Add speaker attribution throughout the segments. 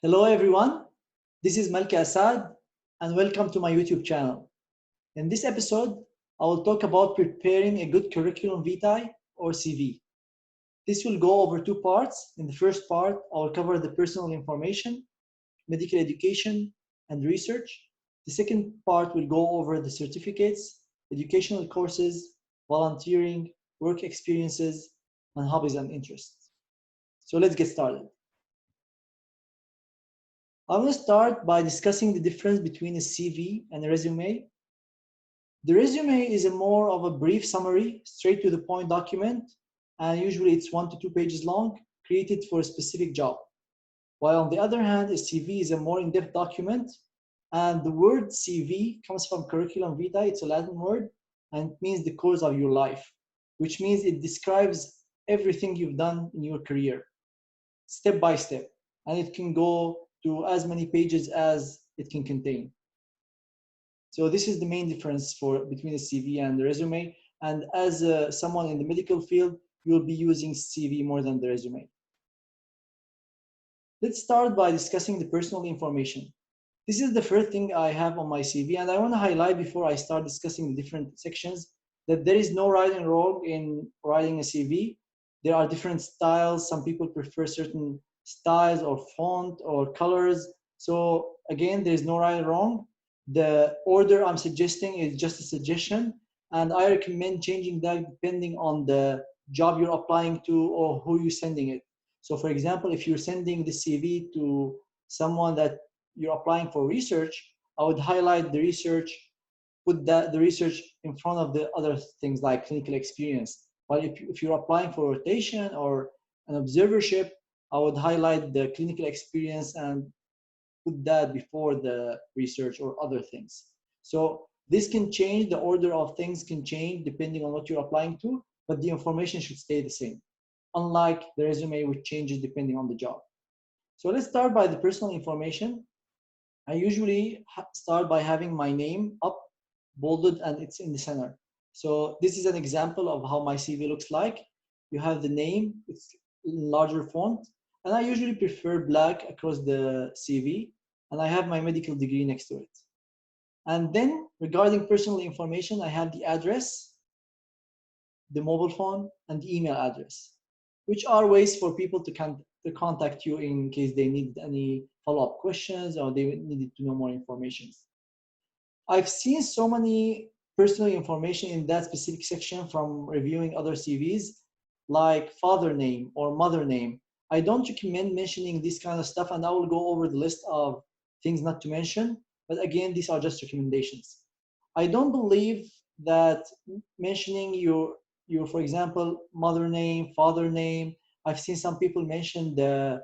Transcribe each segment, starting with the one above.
Speaker 1: Hello everyone, this is Malka Assad and welcome to my YouTube channel. In this episode, I will talk about preparing a good curriculum vitae or CV. This will go over two parts. In the first part, I will cover the personal information, medical education, and research. The second part will go over the certificates, educational courses, volunteering, work experiences, and hobbies and interests. So let's get started. I will start by discussing the difference between a CV and a resume. The resume is a more of a brief summary, straight to the point document, and usually it's 1 to 2 pages long, created for a specific job. While on the other hand, a CV is a more in-depth document, and the word CV comes from Curriculum Vitae, it's a Latin word, and it means the course of your life, which means it describes everything you've done in your career, step by step, and it can go to as many pages as it can contain. So this is the main difference between a CV and the resume. And as someone in the medical field, you'll be using CV more than the resume. Let's start by discussing the personal information. This is the first thing I have on my CV, and I want to highlight before I start discussing the different sections that there is no right and wrong in writing a CV. There are different styles. Some people prefer certain styles or font or colors. So again, there's no right and wrong. The order I'm suggesting is just a suggestion, and I recommend changing that depending on the job you're applying to or who you're sending it. So for example, if you're sending the CV to someone that you're applying for research, I would highlight the research, put the research in front of the other things like clinical experience. But if you're applying for rotation or an observership, I would highlight the clinical experience and put that before the research or other things. So this can change, the order of things can change depending on what you're applying to, but the information should stay the same, unlike the resume, which changes depending on the job. So let's start by the personal information. I usually start by having my name up, bolded, and it's in the center. So this is an example of how my CV looks like. You have the name, it's in larger font, and I usually prefer black across the CV, and I have my medical degree next to it. And then regarding personal information, I have the address, the mobile phone, and the email address, which are ways for people to contact you in case they need any follow-up questions or they needed to know more information. I've seen so many personal information in that specific section from reviewing other CVs, like father name or mother name. I don't recommend mentioning this kind of stuff, and I will go over the list of things not to mention. But again, these are just recommendations. I don't believe that mentioning your, for example, mother name, father name. I've seen some people mention their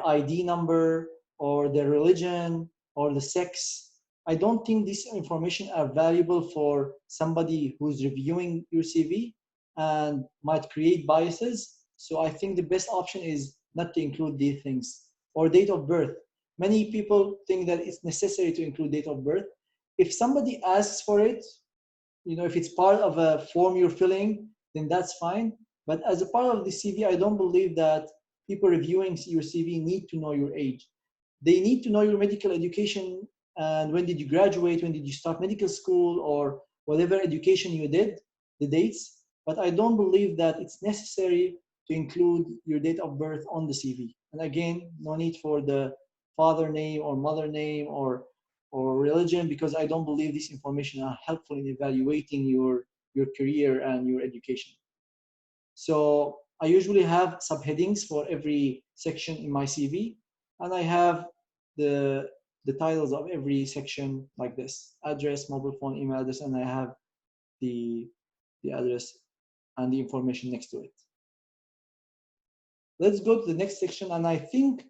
Speaker 1: ID number or their religion or the sex. I don't think this information are valuable for somebody who's reviewing your CV and might create biases. So I think the best option is not to include these things. Or date of birth. Many people think that it's necessary to include date of birth. If somebody asks for it, if it's part of a form you're filling, then that's fine. But as a part of the CV, I don't believe that people reviewing your CV need to know your age. They need to know your medical education and when did you graduate, when did you start medical school, or whatever education you did, the dates. But I don't believe that it's necessary to include your date of birth on the CV. And again, no need for the father name or mother name or religion, because I don't believe this information are helpful in evaluating your career and your education. So I usually have subheadings for every section in my CV, and I have the titles of every section like this: address, mobile phone, email address, and I have the address and the information next to it. Let's go to the next section, and I think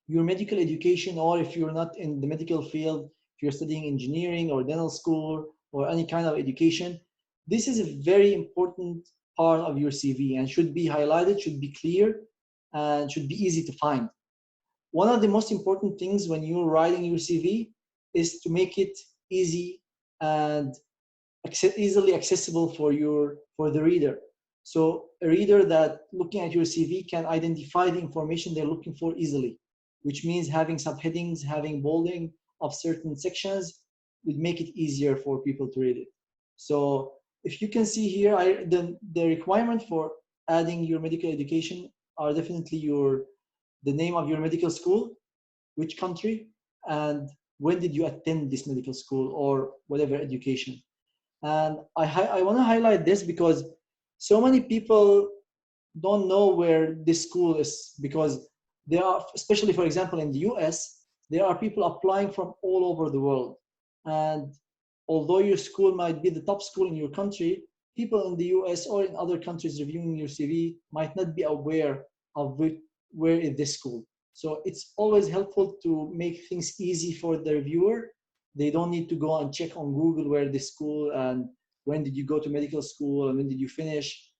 Speaker 1: your medical education, or if you're not in the medical field, if you're studying engineering or dental school or any kind of education, this is a very important part of your CV and should be highlighted, should be clear, and should be easy to find. One of the most important things when you're writing your CV is to make it easy and easily accessible for the reader. So a reader that looking at your CV can identify the information they're looking for easily. which means having subheadings, having bolding of certain sections would make it easier for people to read it. So if you can see here, the requirement for adding your medical education are definitely the name of your medical school, which country, and when did you attend this medical school or whatever education. And I want to highlight this because so many people don't know where this school is, because there are, especially for example in the US, there are people applying from all over the world. And although your school might be the top school in your country, people in the US or in other countries reviewing your CV might not be aware of where is this school. So it's always helpful to make things easy for the reviewer. They don't need to go and check on Google where this school and when did you go to medical school and when did you finish.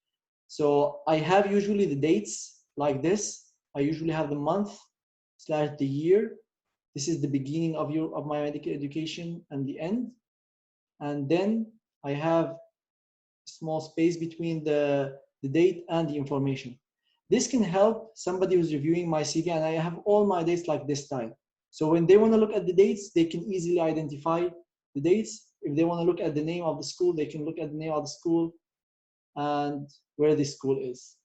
Speaker 1: So I have usually the dates like this. I usually have the month / the year. This is the beginning of my medical education and the end. And then I have a small space between the date and the information. This can help somebody who's reviewing my CV, and I have all my dates like this style. So when they want to look at the dates, they can easily identify the dates. If they want to look at the name of the school, they can look at the name of the school and where the school is.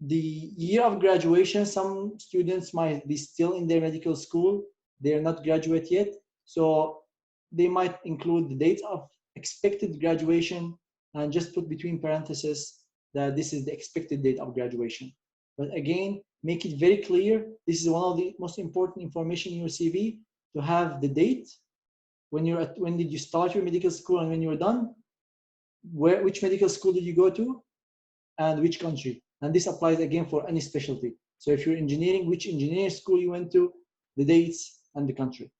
Speaker 1: The year of graduation, some students might be still in their medical school. They're not graduate yet. So they might include the date of expected graduation and just put between parentheses that this is the expected date of graduation. But again, make it very clear. This is one of the most important information in your CV, to have the date, when did you start your medical school and when you're done, which medical school did you go to, and which country. And this applies again for any specialty. So if you're engineering, which engineering school you went to, the dates, and the country.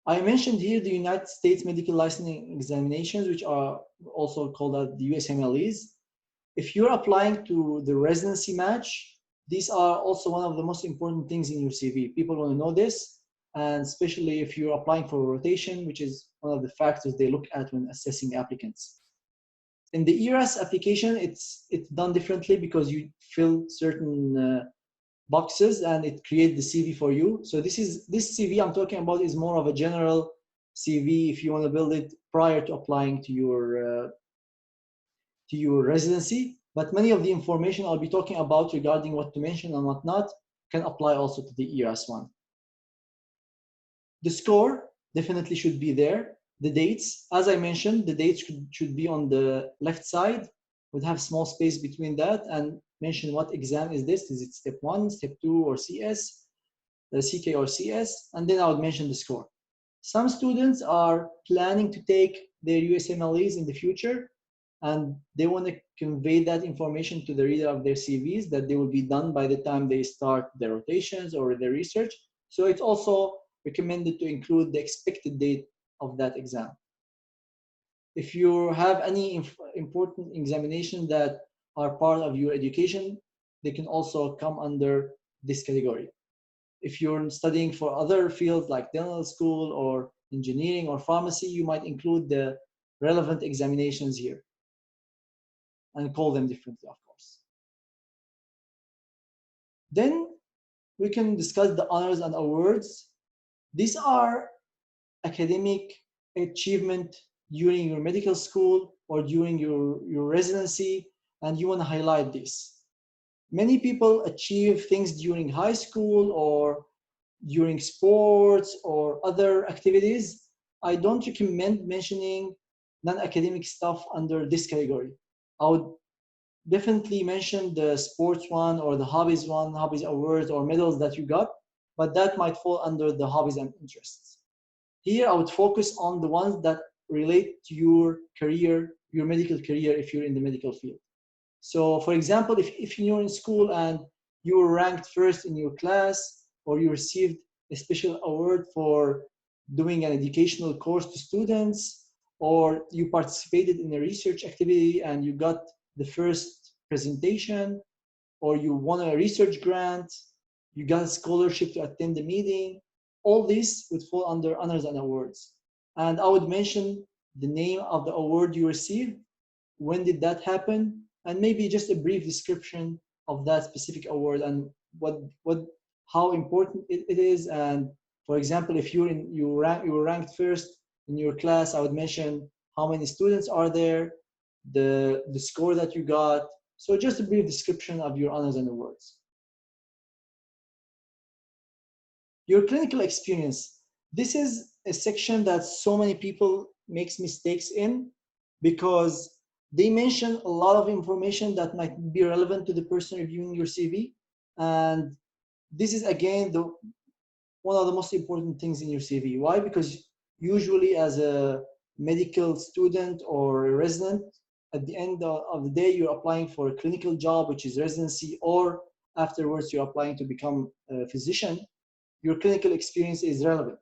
Speaker 1: I mentioned here the United States Medical Licensing Examinations, which are also called the USMLEs. If you're applying to the residency match, these are also one of the most important things in your CV. People want to know this, and especially if you're applying for a rotation, which is one of the factors they look at when assessing applicants. In the ERAS application, it's done differently because you fill certain boxes and it creates the CV for you. So this CV I'm talking about is more of a general CV if you want to build it prior to applying to your residency. But many of the information I'll be talking about regarding what to mention and what not can apply also to the ERAS one. The score definitely should be there. The dates, as I mentioned, the dates should be on the left side. Would have small space between that and mention what exam is this. Is it step 1, step 2, or CS, CK or CS? And then I would mention the score. Some students are planning to take their USMLEs in the future, and they want to convey that information to the reader of their CVs, that they will be done by the time they start their rotations or their research. So it's also recommended to include the expected date of that exam. If you have any important examinations that are part of your education, they can also come under this category. If you're studying for other fields like dental school or engineering or pharmacy, you might include the relevant examinations here and call them differently, of course. Then we can discuss the honors and awards. These are academic achievement during your medical school or during your residency, and you want to highlight this. Many people achieve things during high school or during sports or other activities. I don't recommend mentioning non-academic stuff under this category. I would definitely mention the sports one or the hobbies one, hobbies awards or medals that you got, but that might fall under the hobbies and interests. Here, I would focus on the ones that relate to your career, your medical career, if you're in the medical field. So for example, if you're in school and you were ranked first in your class, or you received a special award for doing an educational course to students, or you participated in a research activity and you got the first presentation, or you won a research grant, you got a scholarship to attend the meeting, all these would fall under honors and awards. And I would mention the name of the award you received, when did that happen, and maybe just a brief description of that specific award and what how important it is. And for example, if you were ranked first in your class, I would mention how many students are there, the score that you got. So just a brief description of your honors and awards. Your clinical experience. This is a section that so many people makes mistakes in because they mention a lot of information that might be relevant to the person reviewing your CV. And this is again one of the most important things in your CV. Why? Because usually as a medical student or a resident, at the end of the day, you're applying for a clinical job, which is residency, or afterwards you're applying to become a physician. Your clinical experience is relevant.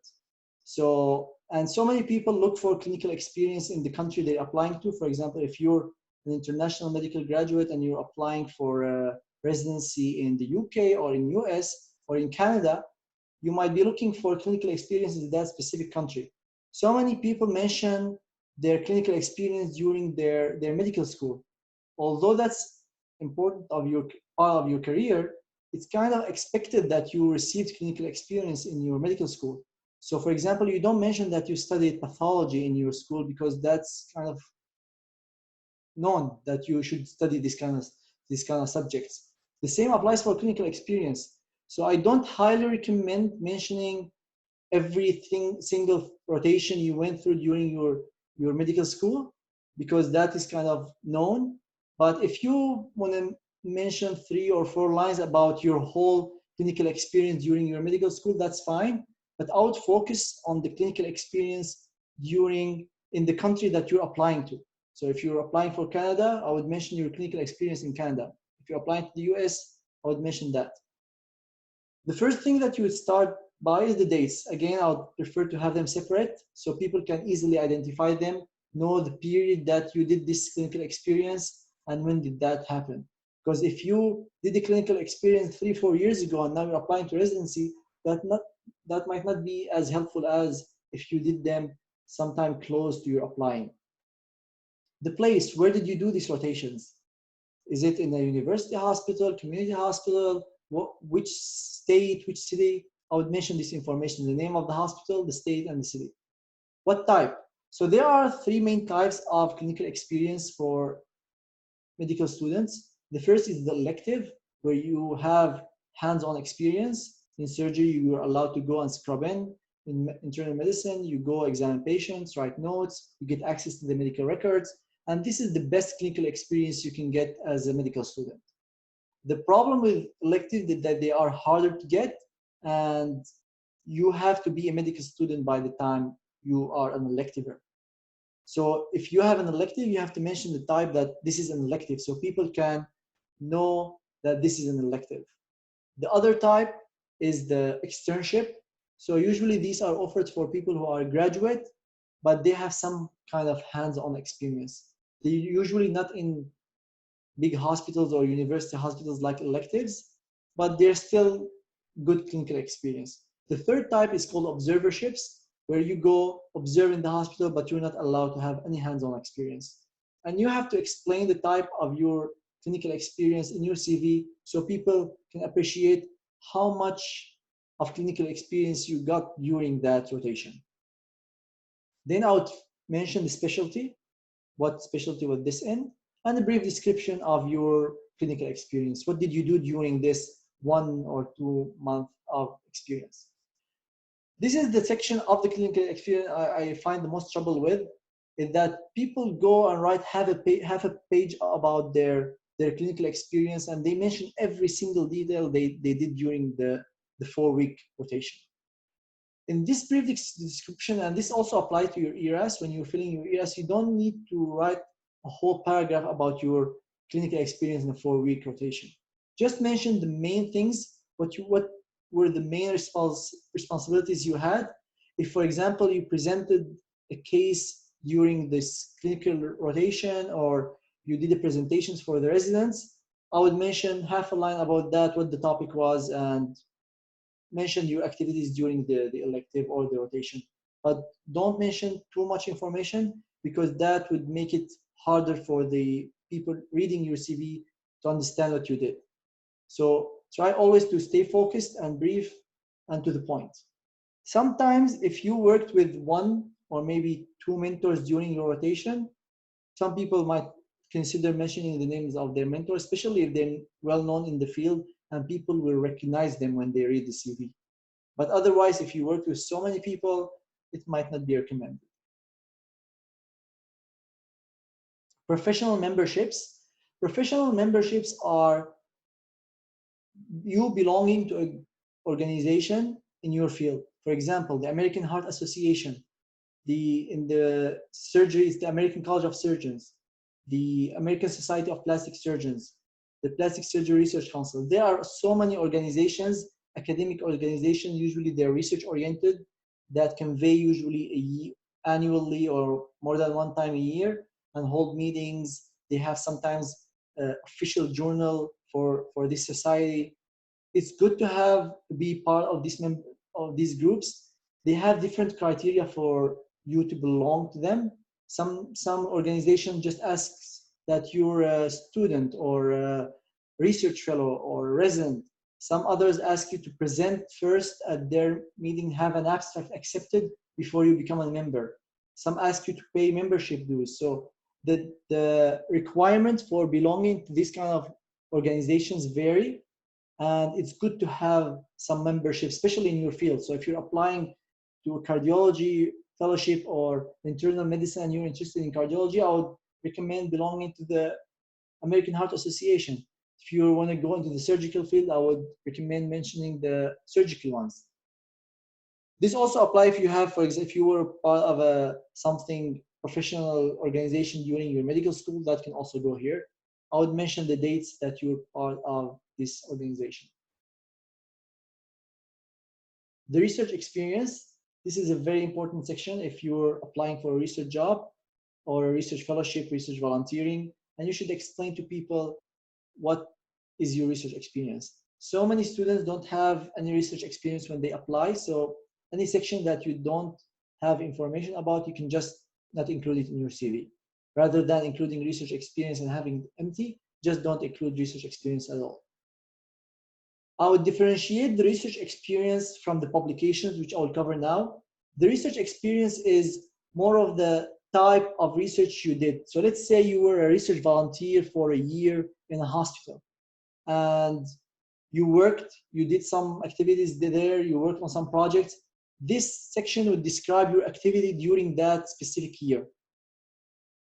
Speaker 1: So, and so many people look for clinical experience in the country they're applying to. For example, if you're an international medical graduate and you're applying for a residency in the UK or in US or in Canada, you might be looking for clinical experience in that specific country. So many people mention their clinical experience during their medical school. Although that's important of your part of your career, it's kind of expected that you received clinical experience in your medical school. So for example, you don't mention that you studied pathology in your school because that's kind of known that you should study this kind of subjects. The same applies for clinical experience. So I don't highly recommend mentioning everything single rotation you went through during your medical school because that is kind of known. But if you want to mention 3 or 4 lines about your whole clinical experience during your medical school, that's fine. But I would focus on the clinical experience during in the country that you're applying to. So if you're applying for Canada, I would mention your clinical experience in Canada. If you're applying to the US, I would mention that. The first thing that you would start by is the dates. Again, I would prefer to have them separate so people can easily identify them, know the period that you did this clinical experience and when did that happen. Because if you did the clinical experience 3-4 years ago and now you're applying to residency, that might not be as helpful as if you did them sometime close to your applying. The place, where did you do these rotations? Is it in a university hospital, community hospital? Which state, which city? I would mention this information, the name of the hospital, the state, and the city. What type? So there are 3 main types of clinical experience for medical students. The first is the elective, where you have hands-on experience. In surgery, you are allowed to go and scrub in. In internal medicine, you go examine patients, write notes, you get access to the medical records. And this is the best clinical experience you can get as a medical student. The problem with elective is that they are harder to get, and you have to be a medical student by the time you are an electiver. So if you have an elective, you have to mention the type that this is an elective so people can know that this is an elective. The other type is the externship. So usually these are offered for people who are graduate, but they have some kind of hands-on experience. They're usually not in big hospitals or university hospitals like electives, but they're still good clinical experience. The third type is called observerships, where you go observe in the hospital, but you're not allowed to have any hands-on experience. And you have to explain the type of your clinical experience in your CV so people can appreciate how much of clinical experience you got during that rotation. Then I would mention the specialty, what specialty was this in, and a brief description of your clinical experience. What did you do during this 1 or 2 month of experience? This is the section of the clinical experience I find the most trouble with, is that people go and write half a page about their clinical experience, and they mention every single detail they did during the 4-week rotation. In this brief description, and this also applies to your ERAS, when you're filling your ERAS, you don't need to write a whole paragraph about your clinical experience in a 4-week rotation. Just mention the main things, what were the main responsibilities you had. If, for example, you presented a case during this clinical rotation or you did the presentations for the residents, I would mention half a line about that, what the topic was, and mention your activities during the elective or the rotation. But don't mention too much information because that would make it harder for the people reading your CV to understand what you did. So try always to stay focused and brief and to the point. Sometimes if you worked with one or maybe two mentors during your rotation, some people might consider mentioning the names of their mentors, especially if they're well known in the field and people will recognize them when they read the CV. But otherwise, if you work with so many people, it might not be recommended. Professional memberships. Professional memberships are you belonging to an organization in your field. For example, the American Heart Association, in the surgery is the American College of Surgeons, the American Society of Plastic Surgeons, the Plastic Surgery Research Council. There are so many organizations, academic organizations, usually they're research oriented, that convey usually annually or more than one time a year and hold meetings. They have sometimes official journal for this society. It's good to be part of these groups. They have different criteria for you to belong to them. Some organization just asks that you're a student or a research fellow or a resident. Some others ask you to present first at their meeting, have an abstract accepted before you become a member. Some ask you to pay membership dues. So the requirements for belonging to these kind of organizations vary, and it's good to have some membership, especially in your field. So if you're applying to a cardiology fellowship or internal medicine and you're interested in cardiology, I would recommend belonging to the American Heart Association. If you want to go into the surgical field, I would recommend mentioning the surgical ones. This also applies if you have, for example, if you were part of something professional organization during your medical school, that can also go here. I would mention the dates that you're part of this organization. The research experience, this is a very important section if you're applying for a research job or a research fellowship, research volunteering, and you should explain to people what is your research experience. So many students don't have any research experience when they apply, so any section that you don't have information about, you can just not include it in your CV. Rather than including research experience and having empty, just don't include research experience at all. I would differentiate the research experience from the publications, which I will cover now. The research experience is more of the type of research you did. So let's say you were a research volunteer for a year in a hospital and you did some activities there, you worked on some projects. This section would describe your activity during that specific year.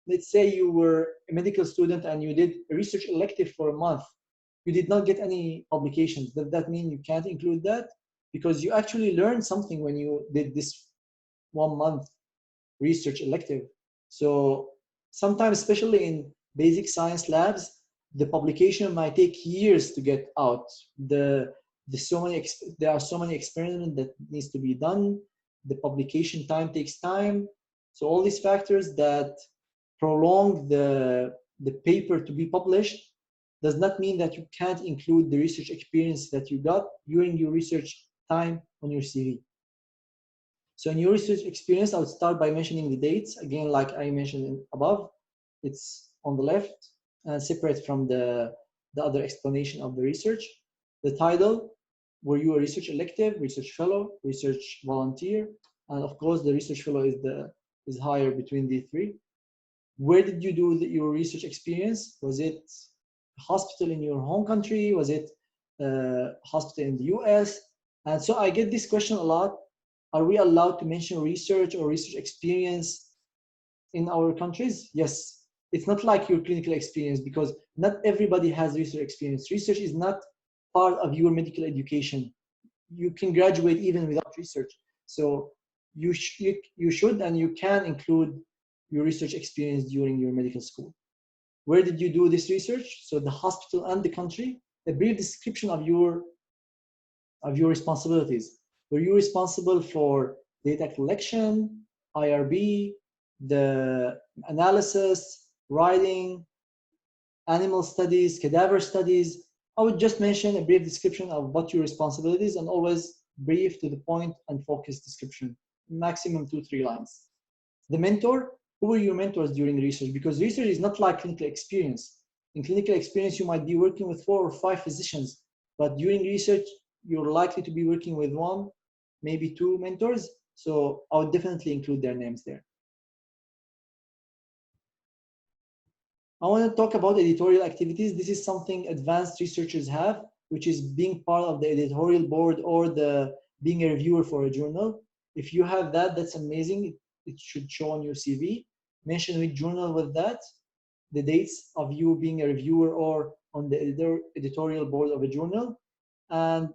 Speaker 1: Let's say you were a medical student and you did a research elective for a month. You did not get any publications. Does that mean you can't include that? Because you actually learned something when you did this 1 month research elective. So sometimes, especially in basic science labs, the publication might take years to get out. There are so many experiments that needs to be done. The publication time takes time. So all these factors that prolong the paper to be published does not mean that you can't include the research experience that you got during your research time on your CV. So in your research experience, I would start by mentioning the dates. Again, like I mentioned above, it's on the left and separate from the other explanation of the research. The title, were you a research elective, research fellow, research volunteer? And of course, the research fellow is higher between the three. Where did you do your research experience? Was it a hospital in your home country? Was it a hospital in the US? And so I get this question a lot. Are we allowed to mention research or research experience in our countries? Yes. It's not like your clinical experience because not everybody has research experience. Research is not part of your medical education. You can graduate even without research. So you should and you can include your research experience during your medical school. Where did you do this research? So the hospital and the country, a brief description of your responsibilities. Were you responsible for data collection, IRB, the analysis, writing, animal studies, cadaver studies? I would just mention a brief description of what your responsibilities and always brief to the point and focused description, maximum 2-3 lines. The mentor, who were your mentors during research? Because research is not like clinical experience. In clinical experience, you might be working with 4 or 5 physicians but during research, you're likely to be working with one, maybe two mentors. So I would definitely include their names there. I want to talk about editorial activities. This is something advanced researchers have, which is being part of the editorial board or being a reviewer for a journal. If you have that, that's amazing. It should show on your CV. Mention which journal with that, the dates of you being a reviewer or on the editorial board of a journal. And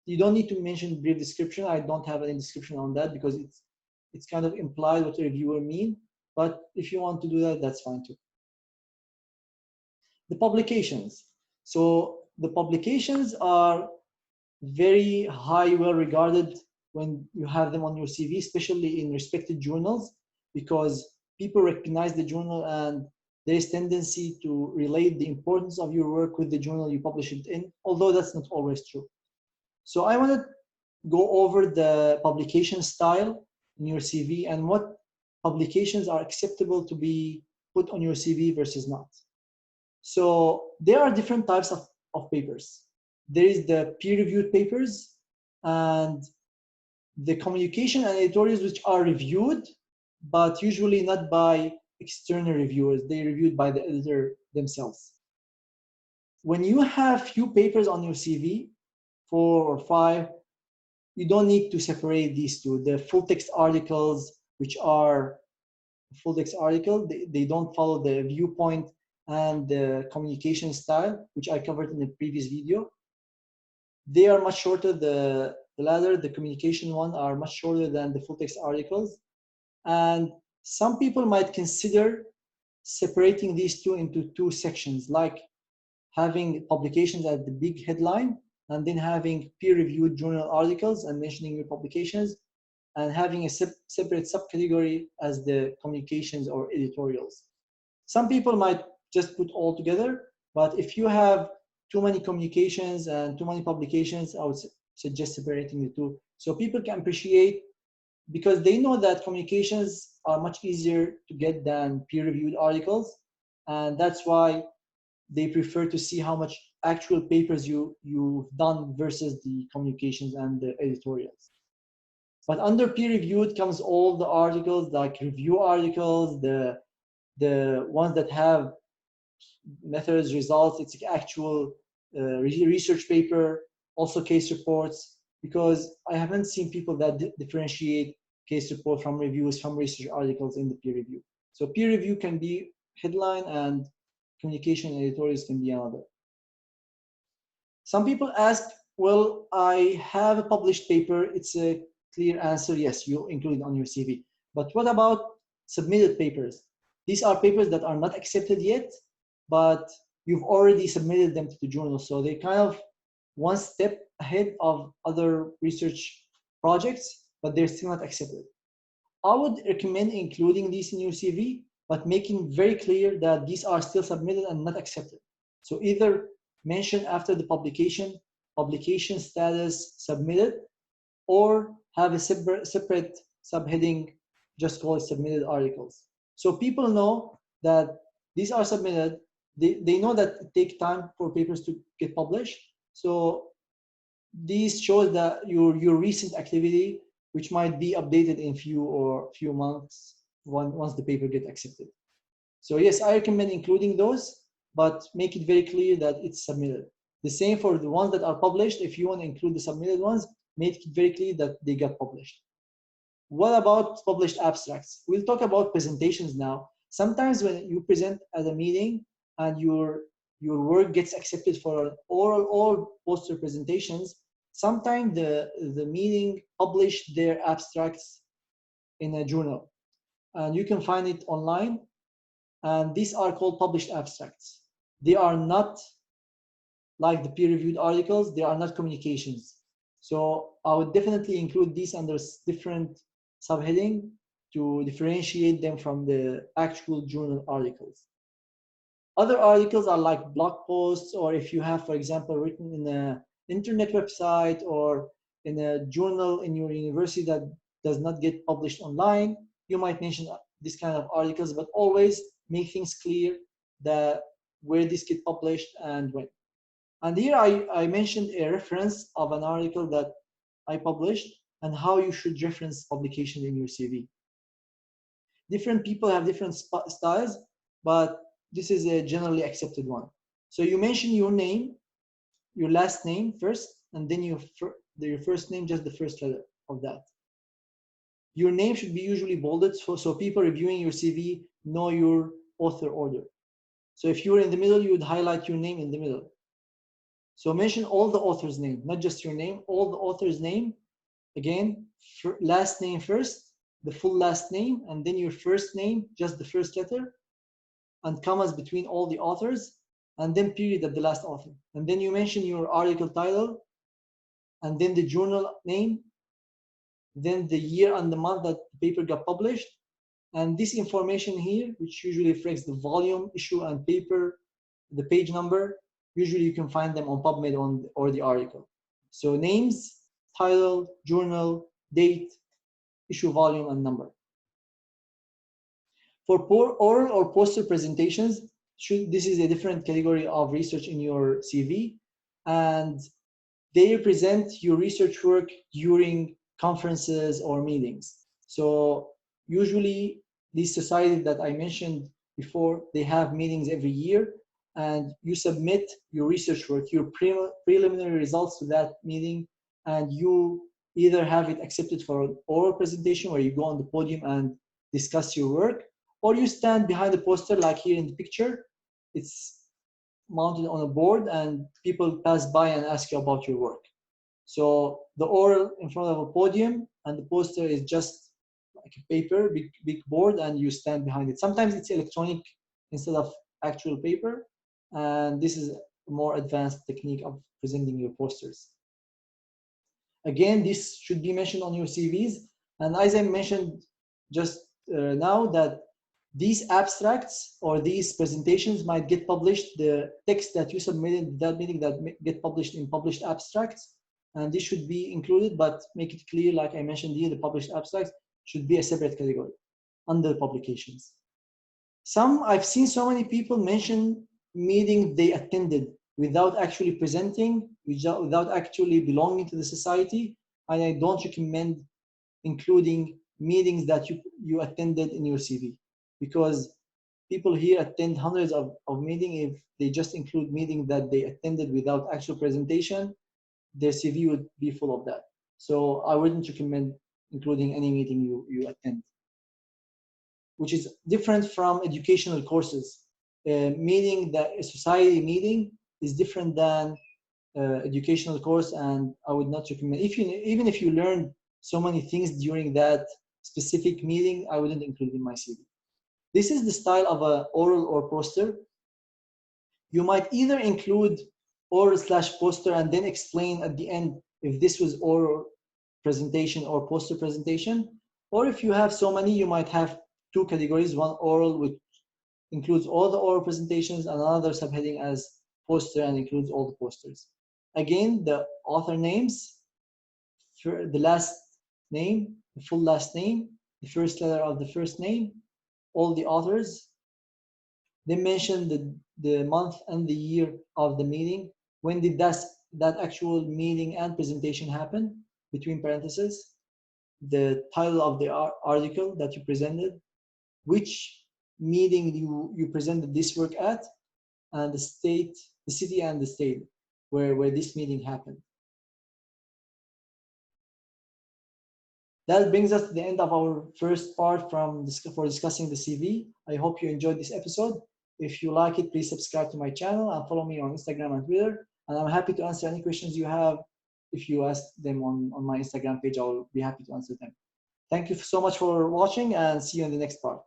Speaker 1: you don't need to mention brief description. I don't have any description on that because it's kind of implied what a reviewer mean. But if you want to do that, that's fine too. The publications. So the publications are very high, well regarded when you have them on your CV, especially in respected journals, because people recognize the journal and there is tendency to relate the importance of your work with the journal you publish it in, although that's not always true. So I want to go over the publication style in your CV and what publications are acceptable to be put on your CV versus not. So there are different types of papers. There is the peer-reviewed papers and the communication and editorials which are reviewed, but usually not by external reviewers. They're reviewed by the editor themselves. When you have few papers on your CV, 4 or 5, you don't need to separate these two. The full text articles, which are full text article, they don't follow the viewpoint and the communication style, which I covered in the previous video. They are much shorter. The latter, the communication one, are much shorter than the full text articles. And some people might consider separating these two into two sections, like having publications at the big headline and then having peer-reviewed journal articles and mentioning your publications and having a separate subcategory as the communications or editorials. Some people might just put all together, but if you have too many communications and too many publications, I would suggest separating the two so people can appreciate, because they know that communications are much easier to get than peer-reviewed articles, and that's why they prefer to see how much actual papers you've done versus the communications and the editorials. But under peer-reviewed comes all the articles, like review articles, the ones that have methods, results, it's actual research paper, also case reports, because I haven't seen people that differentiate case report from reviews from research articles in the peer review. So peer review can be headline and communication editorials can be another. Some people ask, well, I have a published paper. It's a clear answer. Yes, you'll include it on your CV. But what about submitted papers? These are papers that are not accepted yet, but you've already submitted them to the journal. So they're kind of one step ahead of other research projects, but they're still not accepted. I would recommend including these in your CV, but making very clear that these are still submitted and not accepted. So either mention after the publication status submitted, or have a separate subheading, just call it submitted articles. So people know that these are submitted. They know that it takes time for papers to get published. So these shows that your recent activity, which might be updated in few months once the paper gets accepted. So yes, I recommend including those, but make it very clear that it's submitted. The same for the ones that are published. If you want to include the submitted ones, make it very clear that they got published. What about published abstracts? We'll talk about presentations now. Sometimes when you present at a meeting and your work gets accepted for oral or poster presentations, sometimes the meeting publish their abstracts in a journal. And you can find it online. And these are called published abstracts. They are not like the peer-reviewed articles. They are not communications. So I would definitely include these under different subheading to differentiate them from the actual journal articles. Other articles are like blog posts, or if you have, for example, written in an internet website or in a journal in your university that does not get published online, you might mention this kind of articles, but always make things clear that where this get published and when. And here I mentioned a reference of an article that I published and how you should reference publication in your CV. Different people have different styles, but this is a generally accepted one. So you mention your name, your last name first, and then your first name, just the first letter of that. Your name should be usually bolded so people reviewing your CV know your author order. So if you're in the middle, you would highlight your name in the middle. So mention all the author's name, not just your name, all the author's name. Again, last name first, the full last name, and then your first name, just the first letter, and commas between all the authors, and then period at the last author. And then you mention your article title, and then the journal name, then the year and the month that the paper got published. And this information here, which usually reflects the volume, issue, and paper, the page number, usually you can find them on PubMed or the article. So names, title, journal, date, issue volume, and number. For oral or poster presentations, this is a different category of research in your CV, and they represent your research work during conferences or meetings. So usually these societies that I mentioned before, they have meetings every year, and you submit your research work, your preliminary results to that meeting, and you either have it accepted for an oral presentation where you go on the podium and discuss your work, or you stand behind the poster like here in the picture. It's mounted on a board and people pass by and ask you about your work. So the oral in front of a podium and the poster is just like a paper, big board, and you stand behind it. Sometimes it's electronic instead of actual paper, and this is a more advanced technique of presenting your posters. Again, this should be mentioned on your CVs, and as I mentioned just now, that these abstracts or these presentations might get published, the text that you submitted that meeting that get published in published abstracts, and this should be included, but make it clear, like I mentioned here, the published abstracts should be a separate category under publications. I've seen so many people mention meetings they attended without actually presenting, without actually belonging to the society, and I don't recommend including meetings that you attended in your CV, because people here attend hundreds of meetings. If they just include meetings that they attended without actual presentation, their CV would be full of that. So I wouldn't recommend including any meeting you attend, which is different from educational courses. A society meeting is different than educational course, and I would not recommend. Even if you learn so many things during that specific meeting, I wouldn't include in my CV. This is the style of an oral or poster. You might either include oral/poster and then explain at the end if this was oral presentation or poster presentation, or if you have so many, you might have two categories: one oral, which includes all the oral presentations, and another subheading as poster and includes all the posters. Again, the author names, the last name, the full last name, the first letter of the first name, all the authors. They mention the month and the year of the meeting. When did that actual meeting and presentation happen, between parentheses. The title of the article that you presented, which meeting you presented this work at, and the city and the state where this meeting happened. That brings us to the end of our first part for discussing the CV. I hope you enjoyed this episode. If you like it, please subscribe to my channel and follow me on Instagram and Twitter. And I'm happy to answer any questions you have. If you ask them on my Instagram page, I will be happy to answer them. Thank you so much for watching, and see you in the next part.